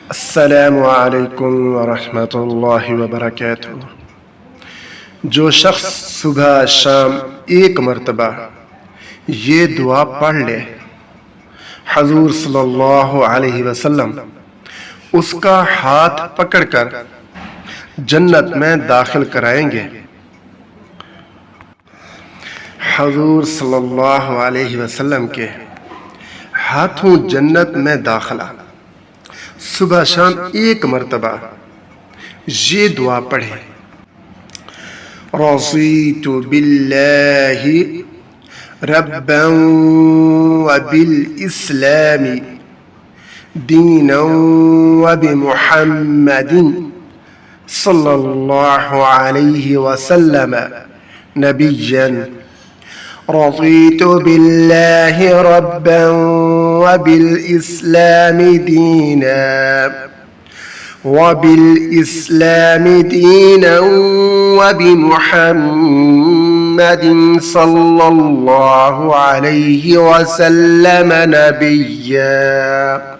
अस्सलामु अलैकुम वरहमतुल्लाहि वबरकातुहू। जो शख्स सुबह शाम एक मर्तबा ये दुआ पढ़ ले, हजूर सल्लल्लाहु अलैहि वसल्लम उसका हाथ पकड़कर जन्नत में दाखिल कराएंगे। हजूर सल्लल्लाहु अलैहि वसल्लम के हाथों जन्नत में दाखिला। सुबह शाम एक मर्तबा ये दुआ पढ़े। रज़ीतु बिल्लाहि रब्बन व बिल इस्लामी दीनन व बिमुहम्मदिन सल्लल्लाहु अलैहि वसल्लम नबिय्यन। रज़ीतु बिल्लाहि रब्बन व बिल इस्लामी दीना وبالإسلام دينا وبمحمد صلى الله عليه وسلم نبيا।